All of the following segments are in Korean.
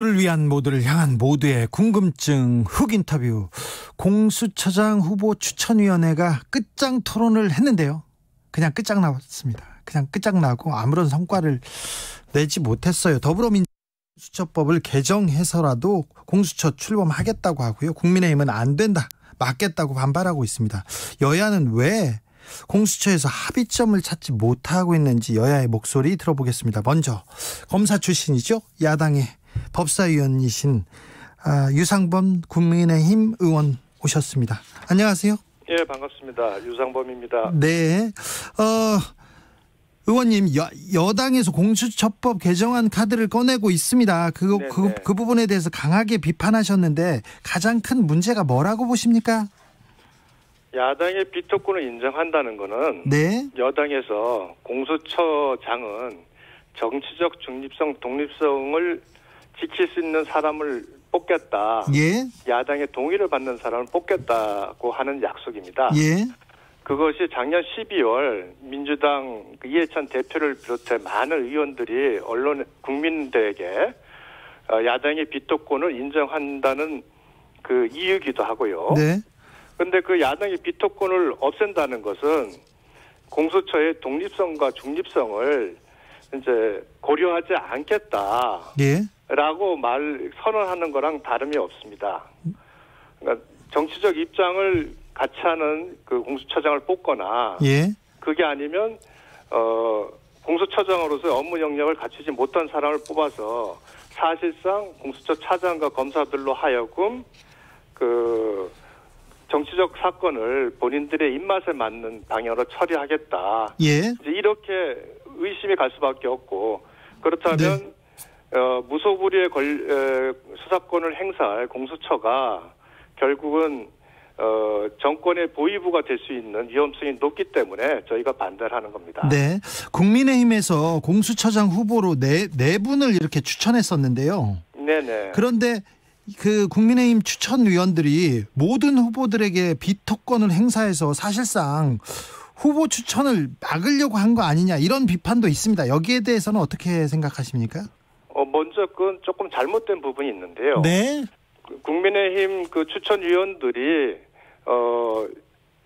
를 위한 모두를 향한 모두의 궁금증 훅 인터뷰. 공수처장 후보 추천위원회가 끝장 토론을 했는데요. 그냥 끝장났습니다. 그냥 끝장나고 아무런 성과를 내지 못했어요. 더불어민주당은 공수처법을 개정해서라도 공수처 출범하겠다고 하고요. 국민의힘은 안 된다, 막겠다고 반발하고 있습니다. 여야는 왜 공수처에서 합의점을 찾지 못하고 있는지 여야의 목소리 들어보겠습니다. 먼저 검사 출신이죠. 야당의 법사위원이신 유상범 국민의힘 의원 오셨습니다. 안녕하세요. 예, 반갑습니다. 유상범입니다. 네, 의원님, 여당에서 공수처법 개정안 카드를 꺼내고 있습니다. 그 부분에 대해서 강하게 비판하셨는데 가장 큰 문제가 뭐라고 보십니까? 야당의 비토권을 인정한다는 것은 네. 여당에서 공수처장은 정치적 중립성, 독립성을 지킬 수 있는 사람을 뽑겠다. 예. 야당의 동의를 받는 사람을 뽑겠다고 하는 약속입니다. 예. 그것이 작년 12월 민주당 이해찬 대표를 비롯해 많은 의원들이 언론 국민들에게 야당의 비토권을 인정한다는 그 이유기도 하고요. 네. 그런데 그 야당의 비토권을 없앤다는 것은 공수처의 독립성과 중립성을 이제 고려하지 않겠다. 예. 라고 선언하는 거랑 다름이 없습니다. 그러니까 정치적 입장을 같이 하는 그 공수처장을 뽑거나, 예. 그게 아니면 공수처장으로서 업무 영역을 갖추지 못한 사람을 뽑아서 사실상 공수처 차장과 검사들로 하여금 그 정치적 사건을 본인들의 입맛에 맞는 방향으로 처리하겠다. 예. 이제 이렇게 의심이 갈 수밖에 없고, 그렇다면 네. 무소불위의 수사권을 행사할 공수처가 결국은 정권의 보위부가 될 수 있는 위험성이 높기 때문에 저희가 반대를 하는 겁니다. 네, 국민의힘에서 공수처장 후보로 네 분을 이렇게 추천했었는데요. 네네. 그런데 그 국민의힘 추천위원들이 모든 후보들에게 비토권을 행사해서 사실상 후보 추천을 막으려고 한 거 아니냐, 이런 비판도 있습니다. 여기에 대해서는 어떻게 생각하십니까? 먼저 그건 조금 잘못된 부분이 있는데요. 네. 국민의힘 그 추천위원들이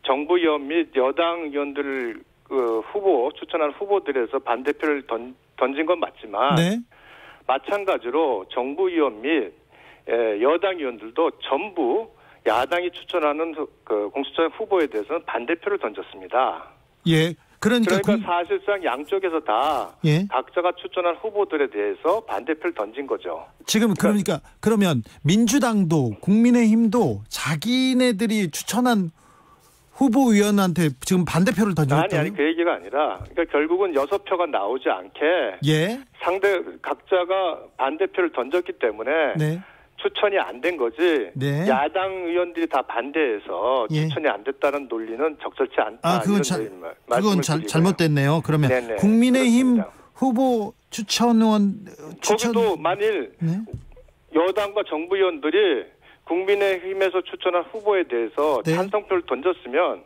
정부 의원 및 여당 의원들 그 추천한 후보들에서 반대표를 던진 건 맞지만, 네. 마찬가지로 정부 의원 및 여당 의원들도 전부 야당이 추천하는 그 공수처 후보에 대해서는 반대표를 던졌습니다. 예. 그러니까 사실상 양쪽에서 다 예. 각자가 추천한 후보들에 대해서 반대표를 던진 거죠. 지금 그러면 민주당도 국민의힘도 자기네들이 추천한 후보위원한테 지금 반대표를 던졌다고요? 아니 그 얘기가 아니라, 그러니까 결국은 6표가 나오지 않게 예. 각자가 반대표를 던졌기 때문에 네. 추천이 안 된 거지. 네. 야당 의원들이 다 반대해서 예. 추천이 안 됐다는 논리는 적절치 않다. 그건 잘못됐네요. 그러면 네네. 국민의힘 그렇습니다. 후보 거기도 만일 네. 여당과 정부 의원들이 국민의힘에서 추천한 후보에 대해서 네. 찬성표를 던졌으면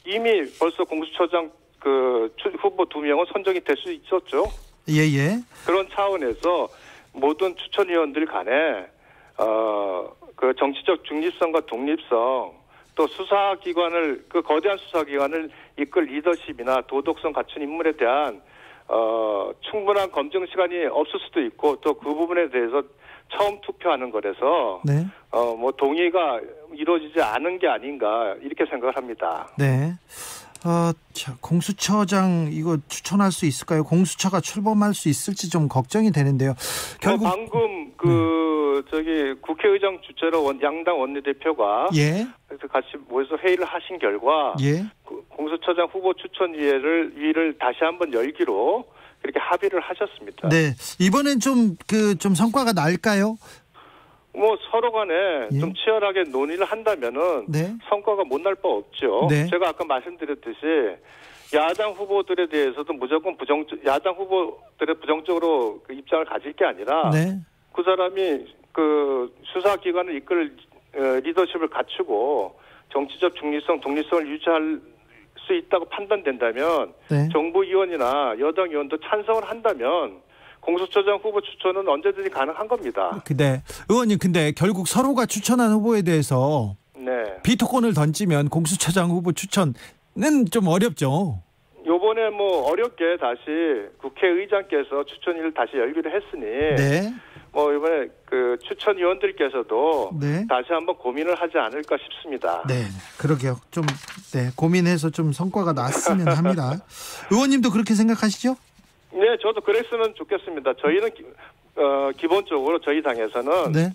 이미 벌써 공수처장 그 후보 2명은 선정이 될 수 있었죠. 예예. 그런 차원에서 모든 추천위원들 간에 그 정치적 중립성과 독립성, 또 수사기관을, 그 거대한 수사기관을 이끌 리더십이나 도덕성 갖춘 인물에 대한 충분한 검증 시간이 없을 수도 있고, 또 그 부분에 대해서 처음 투표하는 거라서 네. 동의가 이루어지지 않은 게 아닌가, 이렇게 생각을 합니다. 네. 공수처장 이거 추천할 수 있을까요? 공수처가 출범할 수 있을지 좀 걱정이 되는데요. 결국 방금 국회의장 주최로 양당 원내대표가 예. 그래서 같이 모여서 회의를 하신 결과 예. 공수처장 후보 추천위를 다시 한번 열기로 그렇게 합의를 하셨습니다. 네. 이번엔 좀 성과가 날까요? 서로 간에 예. 좀 치열하게 논의를 한다면은 네. 성과가 못 날 바 없죠. 네. 제가 아까 말씀드렸듯이 야당 후보들에 대해서도 무조건 야당 후보들의 부정적으로 그 입장을 가질 게 아니라, 네. 그 사람이 그 수사기관을 이끌 리더십을 갖추고 정치적 중립성, 독립성을 유지할 수 있다고 판단된다면, 네. 정부 의원이나 여당 의원도 찬성을 한다면 공수처장 후보 추천은 언제든지 가능한 겁니다. 근데 의원님 근데 결국 서로가 추천한 후보에 대해서 네. 비토권을 던지면 공수처장 후보 추천은 좀 어렵죠. 요번에 뭐 어렵게 다시 국회의장께서 추천일을 다시 열기로 했으니 네. 뭐 이번에 그 추천위원들께서도 네. 다시 한번 고민을 하지 않을까 싶습니다. 네, 그러게요. 좀 고민해서 좀 성과가 났으면 합니다. 의원님도 그렇게 생각하시죠? 네, 저도 그랬으면 좋겠습니다. 저희는 기본적으로 저희 당에서는 네.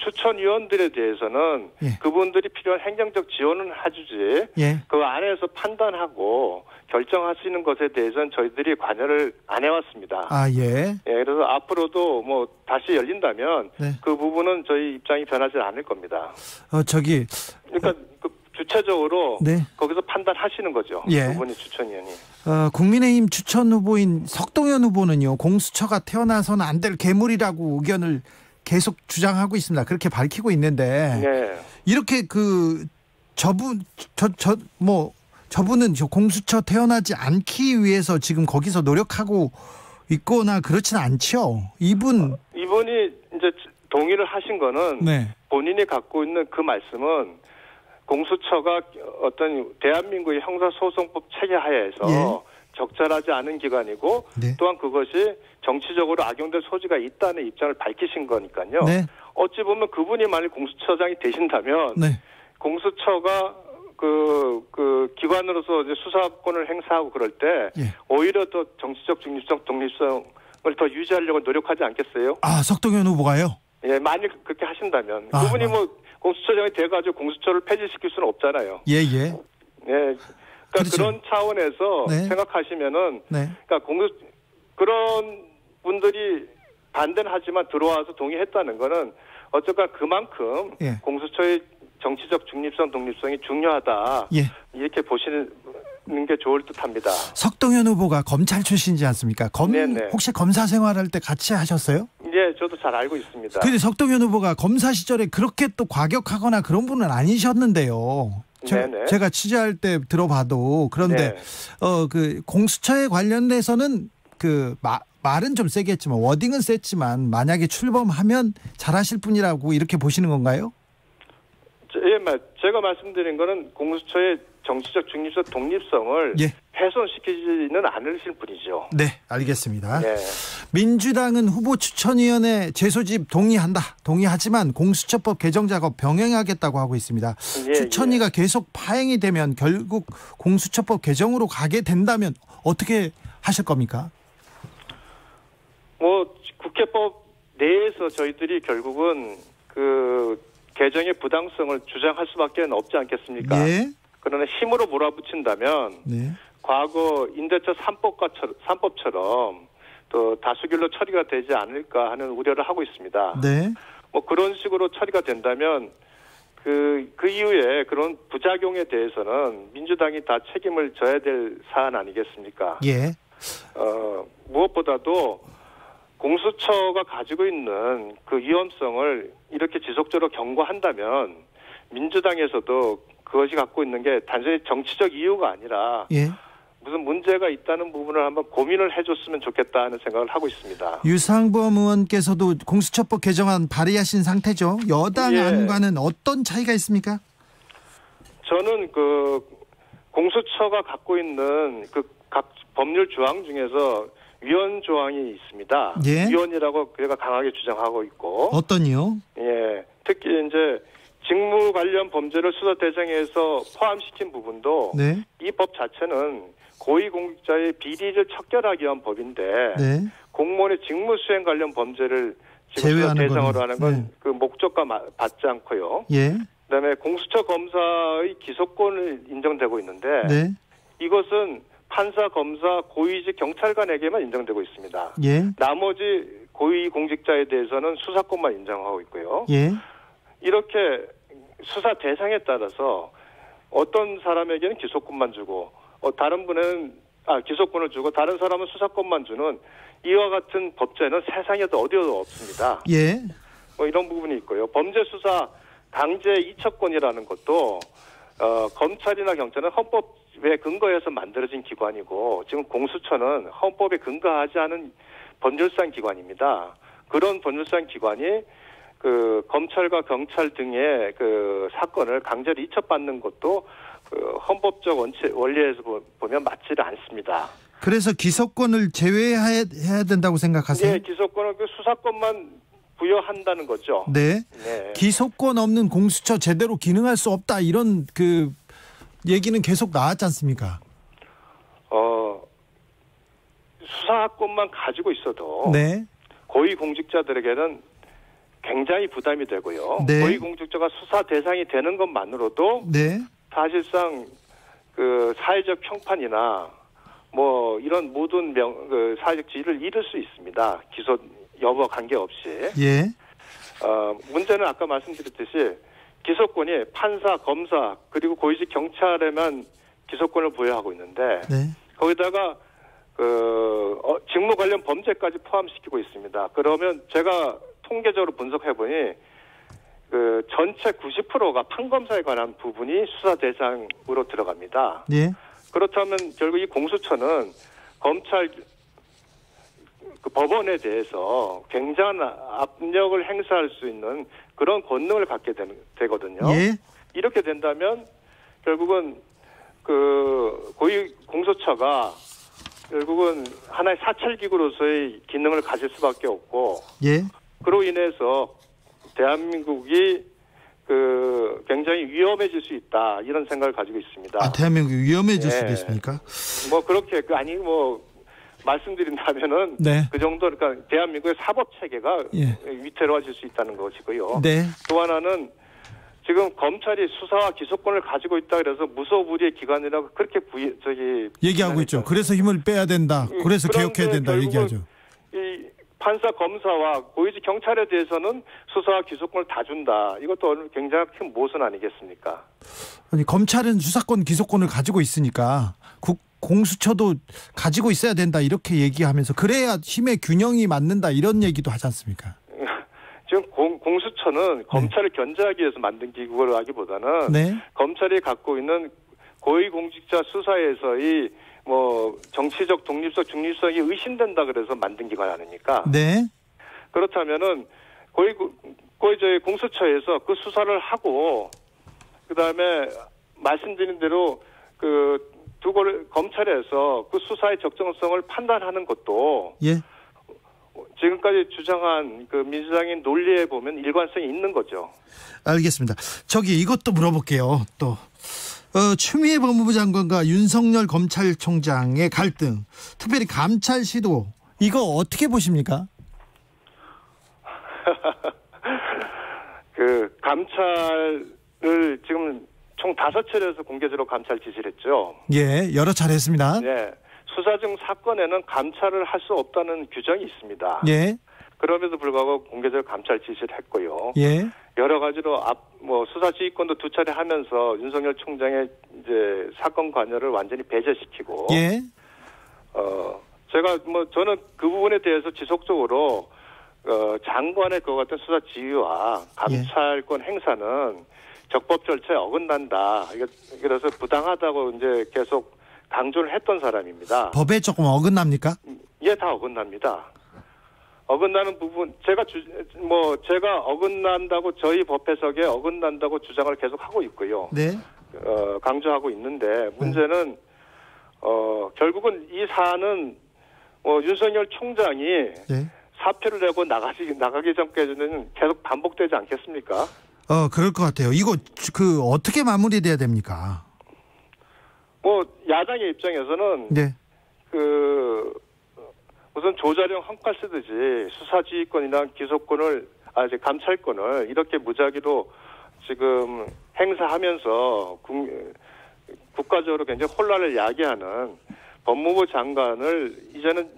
추천위원들에 대해서는 예. 그분들이 필요한 행정적 지원은 해주지 예. 그 안에서 판단하고 결정하시는 것에 대해서는 저희들이 관여를 안 해왔습니다. 아, 예. 예, 그래서 앞으로도 뭐 다시 열린다면 네. 그 부분은 저희 입장이 변하지 않을 겁니다. 그러니까 그 주체적으로 네. 거기서 판단하시는 거죠. 예. 그분이 추천위원이. 국민의힘 추천 후보인 석동현 후보는요, 공수처가 태어나서는 안 될 괴물이라고 의견을 계속 주장하고 있습니다. 그렇게 밝히고 있는데 네. 이렇게 저분은 공수처 태어나지 않기 위해서 지금 거기서 노력하고 있거나 그렇지는 않죠. 이분이 이제 동의를 하신 거는 네. 본인이 갖고 있는 그 말씀은 공수처가 어떤 대한민국의 형사소송법 체계 하에서 예. 적절하지 않은 기관이고 네. 또한 그것이 정치적으로 악용될 소지가 있다는 입장을 밝히신 거니까요. 네. 어찌 보면 그분이 만약 공수처장이 되신다면 네. 공수처가 그 기관으로서 이제 수사권을 행사하고 그럴 때 예. 오히려 더 정치적 중립성, 독립성을 더 유지하려고 노력하지 않겠어요? 아, 석동현 후보가요? 예, 만약 그렇게 하신다면 아, 그분이 뭐 공수처장이 돼가지고 공수처를 폐지시킬 수는 없잖아요. 예. 예, 그러니까 그렇죠. 그런 차원에서 네. 생각하시면은, 네. 그러니까 그런 분들이 반대는 하지만 들어와서 동의했다는 거는 어쨌건 그만큼 예. 공수처의 정치적 중립성, 독립성이 중요하다. 예. 이렇게 보시는 게 좋을 듯합니다. 석동현 후보가 검찰 출신이지 않습니까? 네네. 혹시 검사 생활할 때 같이 하셨어요? 예, 저도 잘 알고 있습니다. 근데 석동현 후보가 검사 시절에 그렇게 또 과격하거나 그런 분은 아니셨는데요. 네네. 제가 취재할 때 들어봐도 그런데 네. 그 공수처에 관련돼서는 말은 좀 세겠지만 워딩은 셌지만 만약에 출범하면 잘하실 분이라고 이렇게 보시는 건가요? 예, 제가 말씀드린 거는 공수처의 정치적 중립성, 독립성을 예. 훼손시키지는 않으실 분이죠. 네, 알겠습니다. 네. 민주당은 후보 추천위원회 재소집 동의하지만 공수처법 개정 작업 병행하겠다고 하고 있습니다. 예, 추천위가 계속 파행이 되면 결국 공수처법 개정으로 가게 된다면 어떻게 하실 겁니까? 뭐 국회법 내에서 저희들이 결국은 그 개정의 부당성을 주장할 수밖에 없지 않겠습니까? 예. 그러나 힘으로 몰아붙인다면 네. 과거 임대차 3법처럼 또 다수결로 처리가 되지 않을까 하는 우려를 하고 있습니다. 네. 뭐 그런 식으로 처리가 된다면 그 이후에 그런 부작용에 대해서는 민주당이 다 책임을 져야 될 사안 아니겠습니까? 예. 무엇보다도 공수처가 가지고 있는 그 위험성을 이렇게 지속적으로 경고한다면 민주당에서도 그것이 갖고 있는 게 단순히 정치적 이유가 아니라 예. 무슨 문제가 있다는 부분을 한번 고민을 해줬으면 좋겠다 하는 생각을 하고 있습니다. 유상범 의원께서도 공수처법 개정안 발의하신 상태죠. 여당 예. 안과는 어떤 차이가 있습니까? 저는 그 공수처가 갖고 있는 그 각 법률 조항 중에서 위헌 조항이 있습니다. 예. 위헌이라고 그가 강하게 주장하고 있고, 어떤이요? 예, 특히 이제 직무 관련 범죄를 수사 대상에서 포함시킨 부분도 네. 이 법 자체는 고위공직자의 비리를 척결하기 위한 법인데 네. 공무원의 직무 수행 관련 범죄를 지금 수사 제외하는 대상으로 거는, 하는 건 네. 그 목적과 받지 않고요. 예. 그다음에 공수처 검사의 기소권을 인정되고 있는데 네. 이것은 판사, 검사, 고위직 경찰관에게만 인정되고 있습니다. 예. 나머지 고위공직자에 대해서는 수사권만 인정하고 있고요. 예. 이렇게 수사 대상에 따라서 어떤 사람에게는 기소권만 주고 다른 분은 기소권을 주고 다른 사람은 수사권만 주는 이와 같은 법제는 세상에도 어디에도 없습니다. 예. 뭐 이런 부분이 있고요. 범죄 수사 강제 이첩권이라는 것도 검찰이나 경찰은 헌법에 근거해서 만들어진 기관이고 지금 공수처는 헌법에 근거하지 않은 법률상 기관입니다. 그런 법률상 기관이 그 검찰과 경찰 등의 그 사건을 강제로 이첩받는 것도 그 헌법적 원리에서 보면 맞지를 않습니다. 그래서 기소권을 제외해야 된다고 생각하세요? 네, 기소권은 그 수사권만 부여한다는 거죠. 네. 네. 기소권 없는 공수처 제대로 기능할 수 없다 이런 그 얘기는 계속 나왔지 않습니까? 수사권만 가지고 있어도 네. 고위공직자들에게는 굉장히 부담이 되고요. 네. 고위공직자가 수사 대상이 되는 것만으로도 네. 사실상 그 사회적 평판이나 뭐 이런 모든 그 사회적 지위를 잃을 수 있습니다. 기소 여부와 관계없이. 예. 문제는 아까 말씀드렸듯이 기소권이 판사, 검사 그리고 고위직 경찰에만 기소권을 부여하고 있는데 네. 거기다가 그 직무 관련 범죄까지 포함시키고 있습니다. 그러면 제가 통계적으로 분석해보니 그 전체 90%가 판검사에 관한 부분이 수사 대상으로 들어갑니다. 예. 그렇다면 결국 이 공수처는 검찰 그 법원에 대해서 굉장한 압력을 행사할 수 있는 그런 권능을 갖게 되거든요. 예. 이렇게 된다면 결국은 그 고위 공수처가 결국은 하나의 사찰기구로서의 기능을 가질 수밖에 없고, 예. 그로 인해서 대한민국이 그 굉장히 위험해질 수 있다 이런 생각을 가지고 있습니다. 아, 대한민국이 위험해질 네. 수도 있습니까? 뭐 그렇게 아니 뭐 말씀드린다면은 네. 그 정도 그러니까 대한민국의 사법 체계가 예. 위태로워질 수 있다는 것이고요. 네. 또 하나는 지금 검찰이 수사와 기소권을 가지고 있다 그래서 무소불위의 기관이라고 그렇게 얘기하고 있죠. 그래서 힘을 빼야 된다. 그래서 개혁해야 된다 얘기하죠. 이 판사, 검사와 고위직 경찰에 대해서는 수사와 기소권을 다 준다. 이것도 굉장히 큰 모순 아니겠습니까? 아니 검찰은 수사권, 기소권을 가지고 있으니까 공수처도 가지고 있어야 된다 이렇게 얘기하면서 그래야 힘의 균형이 맞는다 이런 얘기도 하지 않습니까? 지금 공수처는 검찰을 견제하기 위해서 만든 기구라기보다는 네. 검찰이 갖고 있는 고위공직자 수사에서의 뭐 정치적 독립성, 중립성이 의심된다 그래서 만든 기관 아닙니까? 네. 그렇다면은 저희 공수처에서 그 수사를 하고 그다음에 말씀드린 대로 그 검찰에서 그 수사의 적정성을 판단하는 것도 예. 지금까지 주장한 그 민주당의 논리에 보면 일관성이 있는 거죠. 알겠습니다. 저기 이것도 물어볼게요. 또 추미애 법무부 장관과 윤석열 검찰총장의 갈등, 특별히 감찰 시도 이거 어떻게 보십니까? 그 감찰을 지금 총 5차례에서 공개적으로 감찰 지시를 했죠. 예, 여러 차례 했습니다. 네. 수사 중 사건에는 감찰을 할 수 없다는 규정이 있습니다. 예. 그럼에도 불구하고 공개적으로 감찰 지시를 했고요. 예. 여러 가지로 수사 지휘권도 2차례 하면서 윤석열 총장의 이제 사건 관여를 완전히 배제시키고. 예. 제가 저는 그 부분에 대해서 지속적으로 장관의 그와 같은 수사 지휘와 감찰권 행사는 적법 절차에 어긋난다. 그래서 부당하다고 이제 계속 강조를 했던 사람입니다. 법에 조금 어긋납니까? 예, 다 어긋납니다. 어긋나는 부분 제가 어긋난다고 저희 법 해석에 어긋난다고 주장을 계속 하고 있고요. 네. 강조하고 있는데 문제는 결국은 이 사안은 윤석열 총장이 네. 사표를 내고 나가기 전까지는 계속 반복되지 않겠습니까? 그럴 것 같아요. 이거 어떻게 마무리돼야 됩니까? 야당의 입장에서는 네. 우선 조자령 헝칼 쓰듯이 수사지휘권이나 기소권을 감찰권을 이렇게 무작위로 지금 행사하면서 국가적으로 굉장히 혼란을 야기하는 법무부 장관을 이제는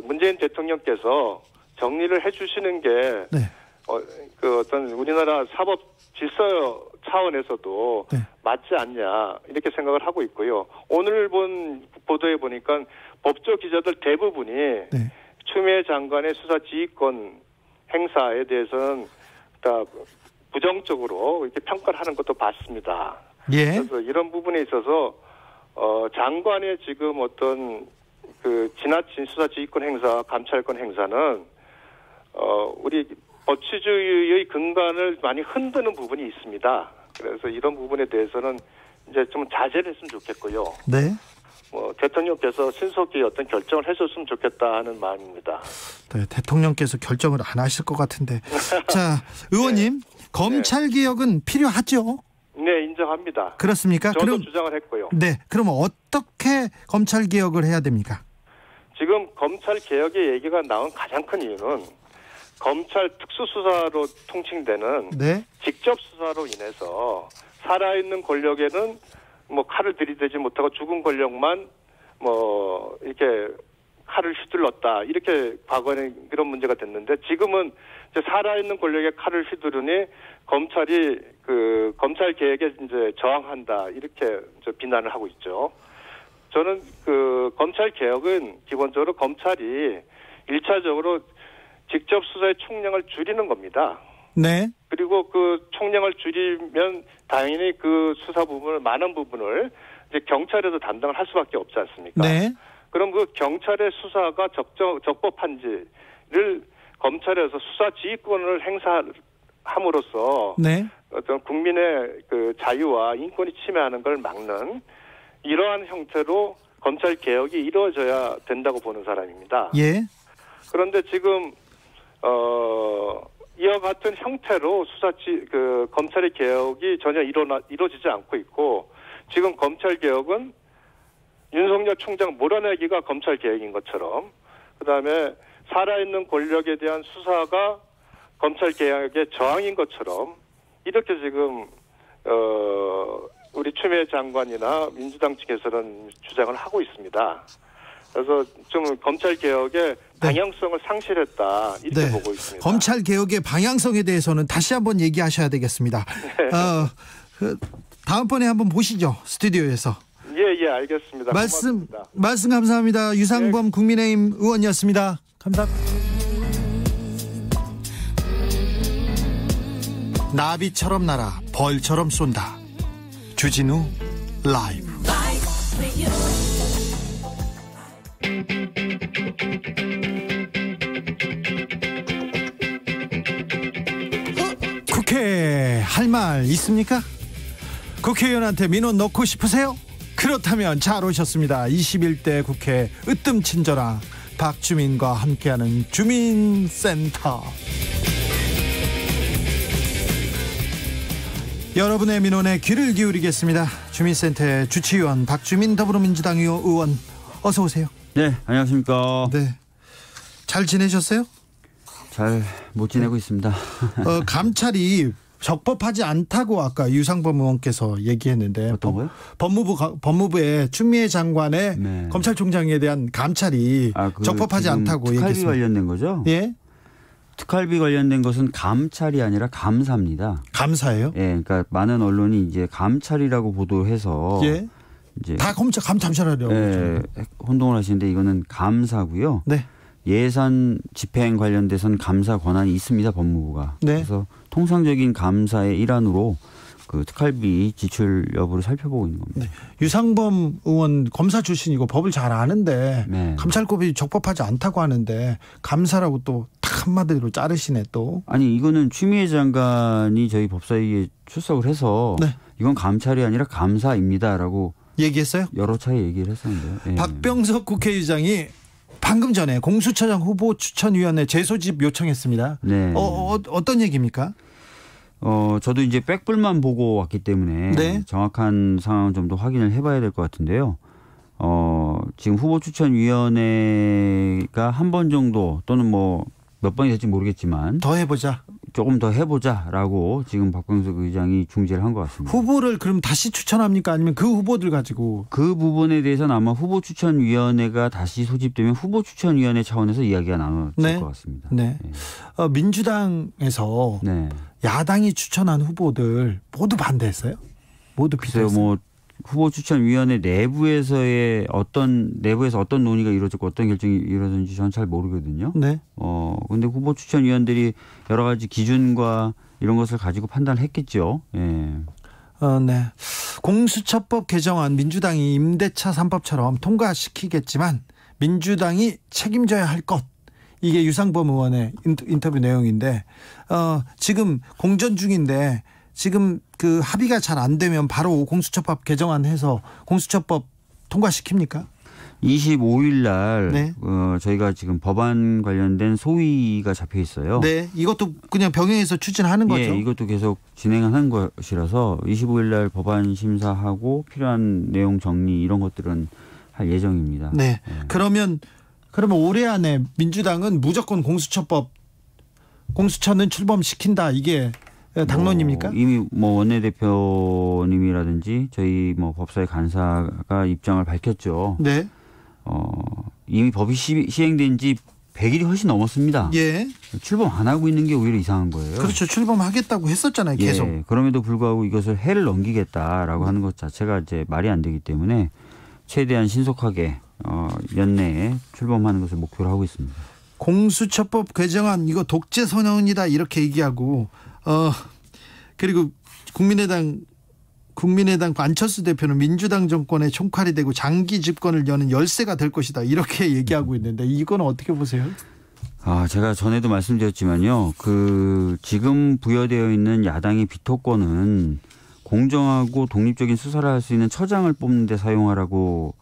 문재인 대통령께서 정리를 해주시는 게 네. 어떤 우리나라 사법 질서 차원에서도 네. 맞지 않냐 이렇게 생각을 하고 있고요. 오늘 본 보도에 보니까 법조 기자들 대부분이 네. 추미애 장관의 수사 지휘권 행사에 대해서는 다 부정적으로 이렇게 평가를 하는 것도 봤습니다. 예. 그래서 이런 부분에 있어서 장관의 지금 어떤 그 지나친 수사지휘권 행사, 감찰권 행사는 우리 법치주의의 근간을 많이 흔드는 부분이 있습니다. 그래서 이런 부분에 대해서는 이제 좀 자제를 했으면 좋겠고요. 네. 대통령께서 신속히 어떤 결정을 해줬으면 좋겠다 하는 마음입니다. 네, 대통령께서 결정을 안 하실 것 같은데. 자, 의원님, 검찰 개혁은 필요하죠? 네, 인정합니다. 그렇습니까? 저도 주장을 했고요. 네, 그럼 어떻게 검찰 개혁을 해야 됩니까? 지금 검찰 개혁의 얘기가 나온 가장 큰 이유는 검찰 특수수사로 통칭되는 네. 직접 수사로 인해서 살아있는 권력에는 뭐 칼을 들이대지 못하고 죽은 권력만 뭐 이렇게 칼을 휘둘렀다, 이렇게 과거에는 그런 문제가 됐는데, 지금은 이제 살아있는 권력에 칼을 휘두르니 검찰이 그 검찰 개혁에 이제 저항한다, 이렇게 비난을 하고 있죠. 저는 그 검찰 개혁은 기본적으로 검찰이 1차적으로 직접 수사의 총량을 줄이는 겁니다. 네. 그리고 그 총량을 줄이면 당연히 그 수사 부분을, 많은 부분을 이제 경찰에서 담당을 할 수밖에 없지 않습니까? 네. 그럼 그 경찰의 수사가 적법한지를 검찰에서 수사 지휘권을 행사함으로써 네. 어떤 국민의 그 자유와 인권이 침해하는 걸 막는 이러한 형태로 검찰 개혁이 이루어져야 된다고 보는 사람입니다. 예. 그런데 지금 이와 같은 형태로 검찰의 개혁이 전혀 이루어지지 않고 있고, 지금 검찰 개혁은 윤석열 총장 몰아내기가 검찰 개혁인 것처럼, 그다음에 살아있는 권력에 대한 수사가 검찰 개혁의 저항인 것처럼, 이렇게 지금 우리 추미애 장관이나 민주당 측에서는 주장을 하고 있습니다. 그래서 좀 검찰 개혁의 방향성을 상실했다, 이렇게 네. 보고 있습니다. 검찰 개혁의 방향성에 대해서는 다시 한번 얘기하셔야 되겠습니다. 네. 다음번에 한번 보시죠, 스튜디오에서. 예, 알겠습니다. 고맙습니다. 말씀 감사합니다. 유상범 국민의힘 의원이었습니다. 감사합니다. 나비처럼 날아 벌처럼 쏜다. 주진우 라이브. 국회에 할 말 있습니까? 국회의원한테 민원 넣고 싶으세요? 그렇다면 잘 오셨습니다. 21대 국회 으뜸친절한 박주민과 함께하는 주민센터. 여러분의 민원에 귀를 기울이겠습니다. 주민센터의 주치의원 박주민 더불어민주당 의원, 어서 오세요. 네, 안녕하십니까. 네, 잘 지내셨어요? 잘 못 지내고 있습니다. 감찰이 적법하지 않다고 아까 유상범 의원께서 얘기했는데, 어떤 거요? 법무부의 추미애 장관의 네. 검찰총장에 대한 감찰이 적법하지 않다고 특활비 얘기했습니다. 관련된 거죠? 예? 특활비 관련된 것은 감찰이 아니라 감사입니다. 감사예요? 예, 그러니까 많은 언론이 이제 감찰이라고 보도해서 예. 이제 다 감찰하려고. 예, 혼동을 하시는데 이거는 감사고요. 네. 예산 집행 관련돼서는 감사 권한이 있습니다, 법무부가. 네. 그래서 통상적인 감사의 일환으로 그 특활비 지출 여부를 살펴보고 있는 겁니다. 네. 유상범 의원 검사 출신이고 법을 잘 아는데 네. 감찰법이 적법하지 않다고 하는데 감사라고 또 딱 한마디로 자르시네 또. 아니 이거는 추미애 장관이 저희 법사위에 출석을 해서 네. 이건 감찰이 아니라 감사입니다라고 얘기했어요? 여러 차례 얘기를 했었는데요. 예. 박병석 국회의장이 방금 전에 공수처장 후보 추천위원회 재소집 요청했습니다. 네. 어떤 얘기입니까? 저도 이제 백불만 보고 왔기 때문에 네. 정확한 상황을 좀 더 확인을 해봐야 될 것 같은데요. 지금 후보 추천위원회가 한 번 정도 또는 뭐 몇 번이 될지 모르겠지만 더 해보자. 조금 더 해보자라고 지금 박병석 의장이 중재를 한 것 같습니다. 후보를 그럼 다시 추천합니까? 아니면 그 후보들 가지고? 그 부분에 대해서는 아마 후보추천위원회가 다시 소집되면 후보추천위원회 차원에서 이야기가 나눠질 네. 것 같습니다. 네. 네. 민주당에서 네. 야당이 추천한 후보들 모두 반대했어요? 모두 글쎄요, 비슷했어요? 뭐 후보추천위원회 내부에서 어떤 논의가 이루어졌고 어떤 결정이 이루어졌는지 저는 잘 모르거든요. 네. 근데 후보추천위원들이 여러 가지 기준과 이런 것을 가지고 판단을 했겠죠. 예. 네. 공수처법 개정안 민주당이 임대차 3법처럼 통과시키겠지만 민주당이 책임져야 할 것. 이게 유상범 의원의 인터뷰 내용인데 지금 공전 중인데 지금 그 합의가 잘 안 되면 바로 공수처법 개정안해서 공수처법 통과시킵니까? 25일 날 네. 저희가 지금 법안 관련된 소위가 잡혀 있어요. 네, 이것도 그냥 병행해서 추진하는 거죠. 예, 이것도 계속 진행하는 것이라서 25일 날 법안 심사하고 필요한 내용 정리 이런 것들은 할 예정입니다. 네. 예. 그러면 올해 안에 민주당은 무조건 공수처는 출범시킨다. 이게 당론입니까? 이미 원내대표님이라든지 저희 법사위 간사가 입장을 밝혔죠. 네. 이미 법이 시행된 지 100일이 훨씬 넘었습니다. 예. 출범 안 하고 있는 게 오히려 이상한 거예요. 그렇죠. 출범하겠다고 했었잖아요. 계속. 예, 그럼에도 불구하고 이것을 해를 넘기겠다라고 하는 것 자체가 이제 말이 안 되기 때문에 최대한 신속하게 연내에 출범하는 것을 목표로 하고 있습니다. 공수처법 개정안 이거 독재 선언이다 이렇게 얘기하고 그리고 국민의당 안철수 대표는 민주당 정권의 총칼이 되고 장기 집권을 여는 열쇠가 될 것이다 이렇게 얘기하고 있는데 이건 어떻게 보세요? 제가 전에도 말씀드렸지만요. 지금 부여되어 있는 야당의 비토권은 공정하고 독립적인 수사를 할 수 있는 처장을 뽑는 데 사용하라고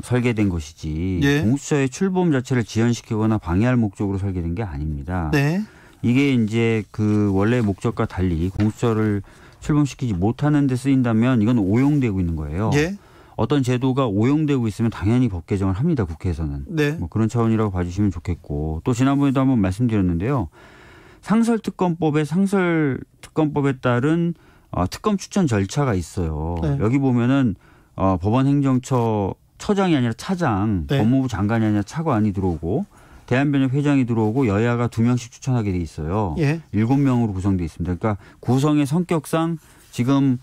설계된 것이지 예. 공수처의 출범 자체를 지연시키거나 방해할 목적으로 설계된 게 아닙니다. 네. 이게 이제 원래 목적과 달리 공수처를 출범시키지 못하는 데 쓰인다면 이건 오용되고 있는 거예요. 예. 어떤 제도가 오용되고 있으면 당연히 법 개정을 합니다. 국회에서는. 네. 그런 차원이라고 봐주시면 좋겠고 또 지난번에도 한번 말씀드렸는데요. 상설특검법에 따른 특검 추천 절차가 있어요. 네. 여기 보면은 법원행정처 처장이 아니라 차장, 네. 법무부 장관이 아니라 차관이 들어오고 대한변협 회장이 들어오고 여야가 2명씩 추천하게 돼 있어요. 예. 7명으로 구성돼 있습니다. 그러니까 구성의 성격상 지금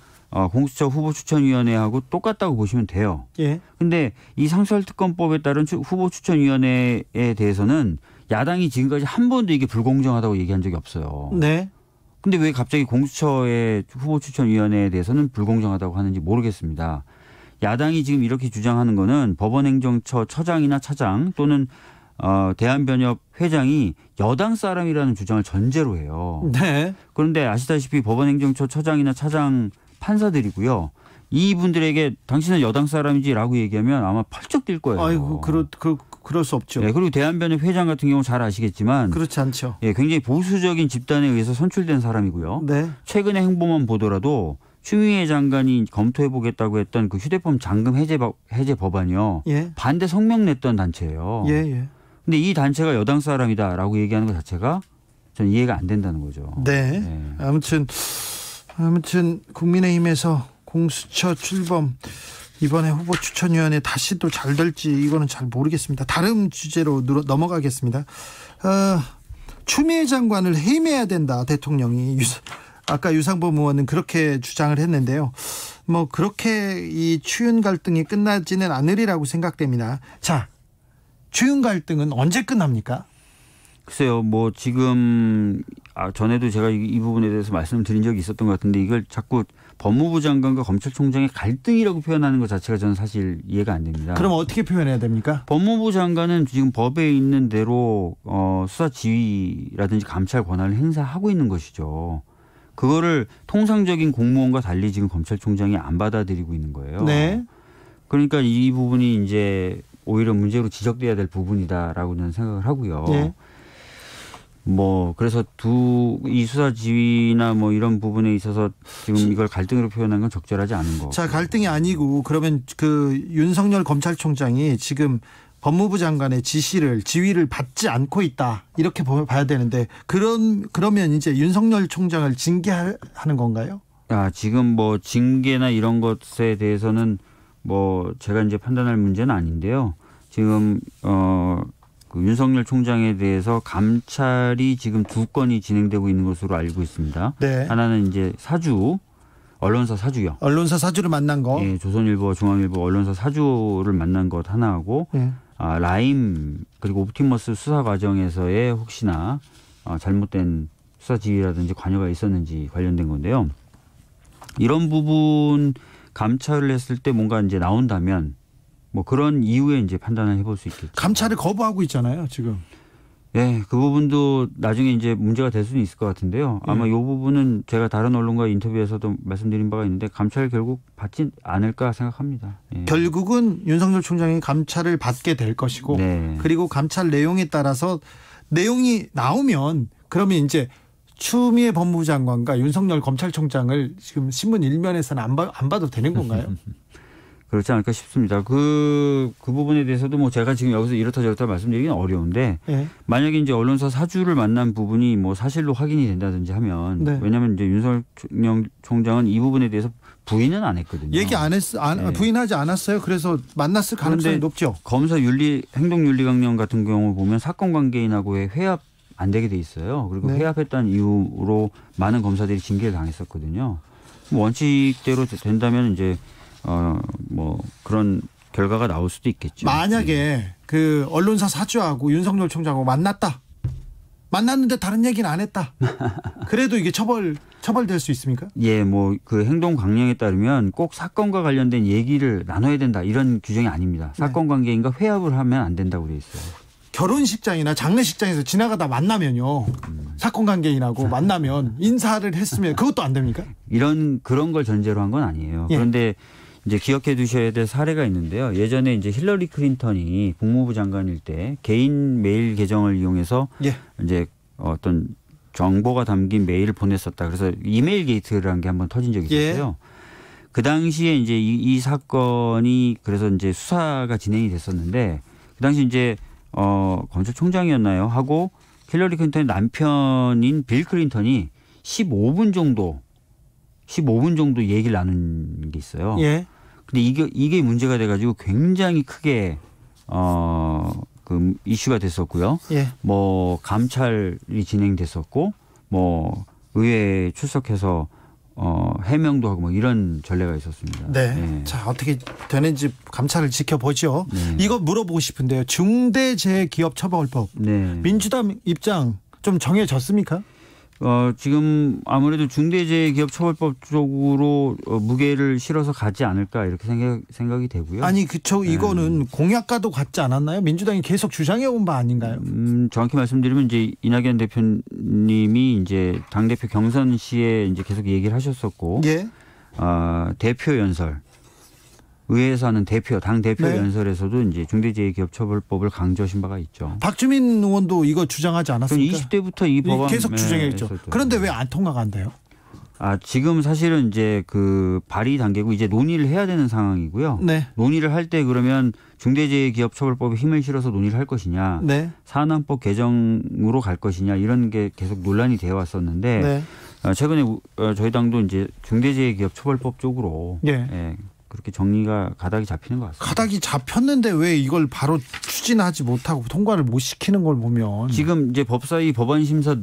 공수처 후보추천위원회하고 똑같다고 보시면 돼요. 예. 근데 이 상설특검법에 따른 후보추천위원회에 대해서는 야당이 지금까지 한 번도 이게 불공정하다고 얘기한 적이 없어요. 네. 근데 왜 갑자기 공수처의 후보추천위원회에 대해서는 불공정하다고 하는지 모르겠습니다. 야당이 지금 이렇게 주장하는 거는 법원행정처 처장이나 차장 또는 대한변협 회장이 여당 사람이라는 주장을 전제로 해요. 네. 그런데 아시다시피 법원행정처 처장이나 차장 판사들이고요. 이분들에게 당신은 여당 사람이지라고 얘기하면 아마 펄쩍 뛸 거예요. 아이고 그럴 수 없죠. 네, 그리고 대한변협 회장 같은 경우 잘 아시겠지만 그렇지 않죠. 예, 굉장히 보수적인 집단에 의해서 선출된 사람이고요. 네. 최근의 행보만 보더라도 추미애 장관이 검토해보겠다고 했던 그 휴대폰 잠금 해제 법안이요. 예. 반대 성명 냈던 단체예요. 예. 근데 이 단체가 여당 사람이다라고 얘기하는 것 자체가 전 이해가 안 된다는 거죠. 네. 네. 아무튼 국민의힘에서 공수처 출범 이번에 후보추천위원회 다시 또 잘 될지 이거는 잘 모르겠습니다. 다른 주제로 넘어가겠습니다. 추미애 장관을 해임해야 된다 대통령이 아까 유상범 의원은 그렇게 주장을 했는데요. 그렇게 이 추윤 갈등이 끝나지는 않으리라고 생각됩니다. 자, 추윤 갈등은 언제 끝납니까? 글쎄요, 지금 전에도 제가 이 부분에 대해서 말씀을 드린 적이 있었던 것 같은데 이걸 자꾸 법무부 장관과 검찰총장의 갈등이라고 표현하는 것 자체가 저는 사실 이해가 안 됩니다. 그럼 어떻게 표현해야 됩니까? 법무부 장관은 지금 법에 있는 대로 수사 지휘라든지 감찰 권한을 행사하고 있는 것이죠. 그거를 통상적인 공무원과 달리 지금 검찰총장이 안 받아들이고 있는 거예요. 네. 그러니까 이 부분이 이제 오히려 문제로 지적돼야 될 부분이다라고 저는 생각을 하고요. 네. 그래서 이 수사 지휘나 이런 부분에 있어서 지금 이걸 갈등으로 표현한 건 적절하지 않은 거. 자, 갈등이 아니고 그러면 윤석열 검찰총장이 지금 법무부 장관의 지휘를 받지 않고 있다 이렇게 봐야 되는데 그러면 이제 윤석열 총장을 징계하는 건가요? 지금 징계나 이런 것에 대해서는 제가 이제 판단할 문제는 아닌데요. 지금 윤석열 총장에 대해서 감찰이 지금 2건이 진행되고 있는 것으로 알고 있습니다. 네. 하나는 이제 언론사 사주요. 언론사 사주를 만난 거. 예, 조선일보, 중앙일보 언론사 사주를 만난 것 하나하고 라임 그리고 옵티머스 수사 과정에서의 혹시나 잘못된 수사 지휘라든지 관여가 있었는지 관련된 건데요. 이런 부분 감찰을 했을 때 뭔가 이제 나온다면 뭐 그런 이후에 이제 판단을 해볼 수 있겠죠. 감찰을 거부하고 있잖아요, 지금. 예, 그 부분도 나중에 이제 문제가 될 수는 있을 것 같은데요. 아마 이 부분은 제가 다른 언론과 인터뷰에서도 말씀드린 바가 있는데 감찰 결국 받지 않을까 생각합니다. 예. 결국은 윤석열 총장이 감찰을 받게 될 것이고 네. 그리고 감찰 내용에 따라서 내용이 나오면 그러면 이제 추미애 법무부 장관과 윤석열 검찰총장을 지금 신문 일면에서는 안 봐도 되는 건가요? 그렇지 않을까 싶습니다. 그 부분에 대해서도 뭐 제가 지금 여기서 이렇다 저렇다 말씀드리기는 어려운데 네. 만약에 이제 언론사 사주를 만난 부분이 뭐 사실로 확인이 된다든지 하면 네. 왜냐하면 이제 윤석열 총장은 이 부분에 대해서 부인은 안 했거든요. 얘기 안 했어, 네. 부인하지 않았어요. 그래서 만났을 가능성이 높죠. 검사 행동윤리강령 같은 경우 보면 사건 관계인하고의 회합 안 되게 돼 있어요. 그리고 네. 회합했다는 이유로 많은 검사들이 징계를 당했었거든요. 뭐 원칙대로 된다면 이제 뭐 그런 결과가 나올 수도 있겠죠. 만약에 그 언론사 사주하고 윤석열 총장하고 만났는데 다른 얘기는 안 했다. 그래도 이게 처벌될 수 있습니까? 예, 뭐 그 행동 강령에 따르면 꼭 사건과 관련된 얘기를 나눠야 된다 이런 규정이 아닙니다. 사건 관계인과 회합을 하면 안 된다고 돼 있어요. 결혼식장이나 장례식장에서 지나가다 만나면요. 사건 관계인하고 만나면 인사를 했으면 그것도 안 됩니까? 그런 걸 전제로 한 건 아니에요. 예. 그런데 이제 기억해 두셔야 될 사례가 있는데요. 예전에 이제 힐러리 클린턴이 국무부 장관일 때 개인 메일 계정을 이용해서 예. 이제 어떤 정보가 담긴 메일을 보냈었다. 그래서 이메일 게이트라는 게 한번 터진 적이 있었어요. 그 당시에 이제 이 사건이 그래서 이제 수사가 진행이 됐었는데 그 당시 이제 검찰총장이었나요? 하고 힐러리 클린턴의 남편인 빌 클린턴이 15분 정도 얘기를 나눈 게 있어요. 예. 근데 이게 문제가 돼가지고 굉장히 크게 그 이슈가 됐었고요. 예. 뭐 감찰이 진행됐었고 뭐 의회에 출석해서 해명도 하고 뭐 이런 전례가 있었습니다. 네. 자, 어떻게 되는지 감찰을 지켜보죠. 네. 이거 물어보고 싶은데요. 중대재해기업처벌법. 네. 민주당 입장 좀 정해졌습니까? 지금 아무래도 중대재해기업처벌법 쪽으로 무게를 실어서 가지 않을까 이렇게 생각이 되고요. 아니, 그쵸. 이거는 공약과도 같지 않았나요? 민주당이 계속 주장해온 바 아닌가요? 정확히 말씀드리면 이제 이낙연 대표님이 이제 당대표 경선 시에 이제 계속 얘기를 하셨었고, 예. 대표 연설, 의회에서 하는 당 대표 네. 연설에서도 이제 중대재해기업처벌법을 강조하신 바가 있죠. 박주민 의원도 이거 주장하지 않았습니까? 20대부터 이 법안 계속 주장했죠. 그런데 왜 안 통과가 안 돼요? 지금 사실은 이제 그 발의 단계고 이제 논의를 해야 되는 상황이고요. 네. 논의를 할 때 그러면 중대재해기업처벌법에 힘을 실어서 논의를 할 것이냐, 네. 산안법 개정으로 갈 것이냐 이런 게 계속 논란이 되어 왔었는데 네. 최근에 저희 당도 이제 중대재해기업처벌법 쪽으로 예. 그렇게 정리가 가닥이 잡히는 것 같습니다. 가닥이 잡혔는데 왜 이걸 바로 추진하지 못하고 통과를 못 시키는 걸 보면 지금 이제 법사위 법안 심사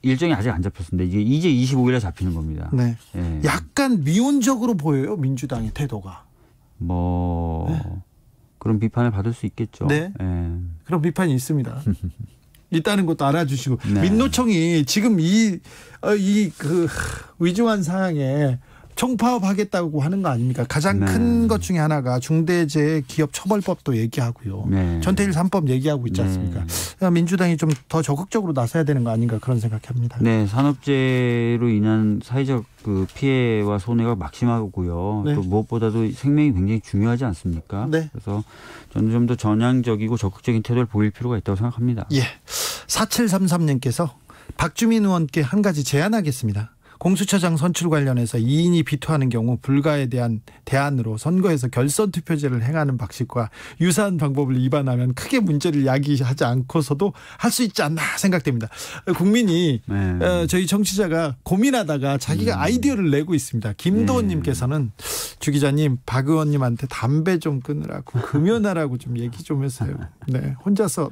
일정이 아직 안 잡혔습니다. 이제 25일에 잡히는 겁니다. 네. 예. 약간 미온적으로 보여요, 민주당의 태도가. 그런 비판을 받을 수 있겠죠. 네. 예. 그런 비판이 있습니다. 있다는 것도 알아주시고 네. 민노총이 지금 그 위중한 상황에 총파업하겠다고 하는 거 아닙니까? 가장 큰 것 중에 하나가 중대재해기업처벌법도 얘기하고요. 네. 전태일 3법 얘기하고 있지 않습니까? 민주당이 좀 더 적극적으로 나서야 되는 거 아닌가 그런 생각합니다. 네, 산업재해로 인한 사회적 그 피해와 손해가 막심하고요. 네. 또 무엇보다도 생명이 굉장히 중요하지 않습니까? 네. 그래서 저는 좀 더 전향적이고 적극적인 태도를 보일 필요가 있다고 생각합니다. 예. 4733님께서 박주민 의원께 한 가지 제안하겠습니다. 공수처장 선출 관련해서 2인이 비토하는 경우 불가에 대한 대안으로 선거에서 결선 투표제를 행하는 방식과 유사한 방법을 위반하면 크게 문제를 야기하지 않고서도 할 수 있지 않나 생각됩니다. 국민이 저희 정치자가 고민하다가 자기가 아이디어를 내고 있습니다. 김도원님께서는 주 기자님 박 의원님한테 담배 좀 끊으라고 금연하라고 좀 얘기 좀 해주세요. 네, 혼자서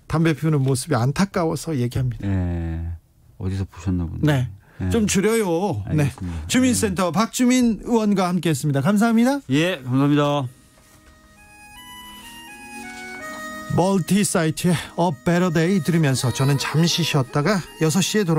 담배 피우는 모습이 안타까워서 얘기합니다. 네, 어디서 보셨나 보네. 네. 좀 줄여요. 네. 주민센터 박주민 의원과 함께했습니다. 감사합니다. 예, 감사합니다. 멀티 사이트의 A Better Day 들으면서 저는 잠시 쉬었다가 6시에 돌아옵니다.